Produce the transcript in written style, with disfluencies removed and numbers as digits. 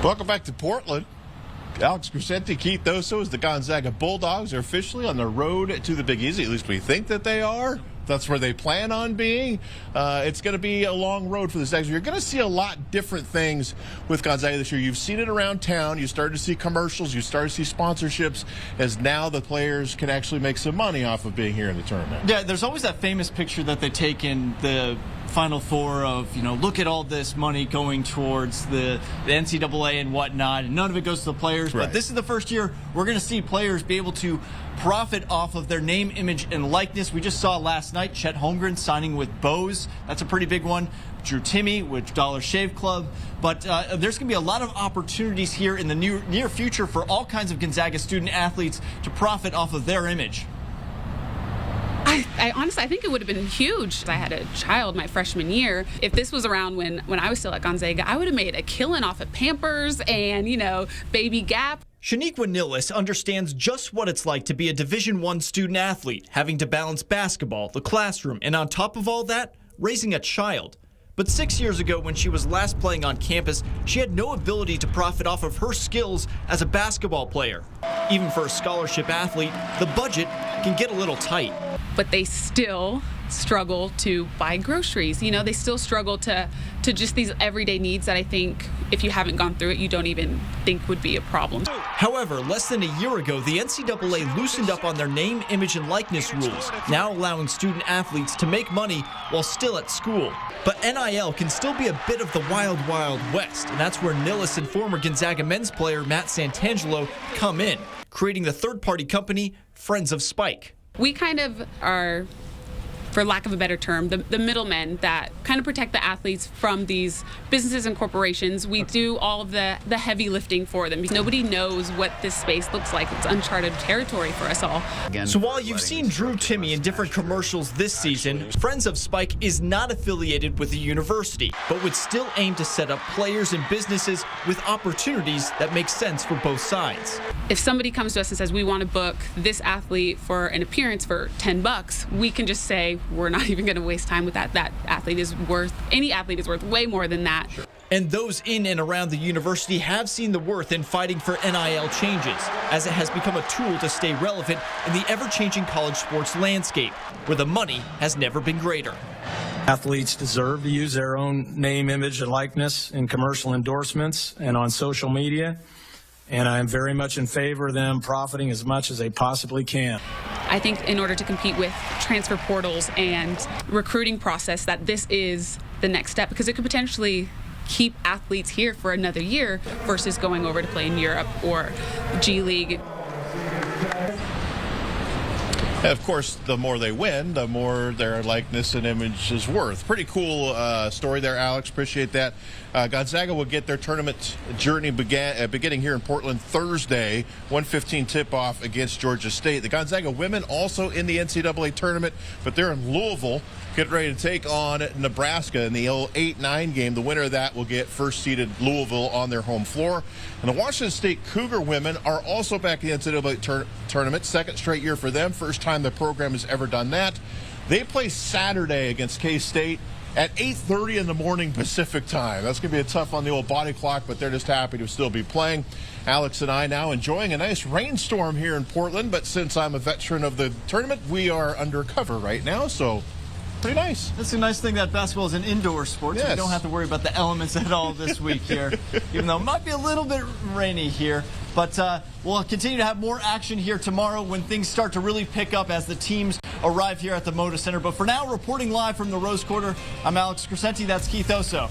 Welcome back to Portland. Alex Crescenti, Keith Oso, as the Gonzaga Bulldogs are officially on the road to the Big Easy. At least we think that they are. That's where they plan on being. It's going to be a long road for the Zags. You're going to see a lot different things with Gonzaga this year. You've seen it around town. You started to see commercials. You started to see sponsorships, as now the players can actually make some money off of being here in the tournament. Yeah, there's always that famous picture that they take in the Final Four of, look at all this money going towards the NCAA and whatnot, and none of it goes to the players. Right. But this is the first year we're going to see players be able to profit off of their name, image, and likeness. We just saw last night Chet Holmgren signing with Bose. That's a pretty big one. Drew Timme with Dollar Shave Club. But there's going to be a lot of opportunities here in the near future for all kinds of Gonzaga student athletes to profit off of their image. I honestly, I think it would have been huge. I had a child my freshman year. If this was around when I was still at Gonzaga, I would have made a killing off of Pampers and, Baby Gap. Shaniqua Nillis understands just what it's like to be a Division I student athlete, having to balance basketball, the classroom, and on top of all that, raising a child. But 6 years ago, when she was last playing on campus, she had no ability to profit off of her skills as a basketball player. Even for a scholarship athlete, the budget can get a little tight. But they still struggle to buy groceries. They still struggle to just these everyday needs that I think if you haven't gone through it, you don't even think would be a problem. However, less than a year ago, the NCAA loosened up on their name, image, and likeness rules, now allowing student athletes to make money while still at school. But NIL can still be a bit of the wild, wild west, and that's where Nillis and former Gonzaga men's player Matt Santangelo come in, creating the third-party company Friends of Spike. We kind of are, for lack of a better term, the middlemen that kind of protect the athletes from these businesses and corporations. We do all of the heavy lifting for them because nobody knows what this space looks like. It's uncharted territory for us all. So while you've seen Drew Timme in different commercials this season, Friends of Spike is not affiliated with the university, but would still aim to set up players and businesses with opportunities that make sense for both sides. If somebody comes to us and says, we want to book this athlete for an appearance for $10, we can just say, we're not even going to waste time with that. Any athlete is worth way more than that. Sure. And those in and around the university have seen the worth in fighting for NIL changes, as it has become a tool to stay relevant in the ever-changing college sports landscape, where the money has never been greater. Athletes deserve to use their own name, image, and likeness in commercial endorsements and on social media. And I'm very much in favor of them profiting as much as they possibly can. I think in order to compete with transfer portals and recruiting process, that this is the next step, because it could potentially keep athletes here for another year versus going over to play in Europe or G League. Of course, the more they win, the more their likeness and image is worth. Pretty cool story there, Alex. Appreciate that. Gonzaga will get their tournament journey beginning here in Portland Thursday, 1:15 tip-off against Georgia State. The Gonzaga women also in the NCAA tournament, but they're in Louisville, getting ready to take on Nebraska in the 8-9 game. The winner of that will get first-seeded Louisville on their home floor. And the Washington State Cougar women are also back in the NCAA tournament. Second straight year for them. First time the program has ever done that. They play Saturday against K-State at 8:30 in the morning Pacific time. That's going to be a tough on the old body clock, but they're just happy to still be playing. Alex and I now enjoying a nice rainstorm here in Portland, but since I'm a veteran of the tournament, we are undercover right now, so pretty nice. That's a nice thing that basketball is an indoor sport, so you don't have to worry about the elements at all this week here, even though it might be a little bit rainy here. But we'll continue to have more action here tomorrow when things start to really pick up as the teams arrive here at the Moda Center. But for now, reporting live from the Rose Quarter, I'm Alex Crescenti. That's Keith Oso.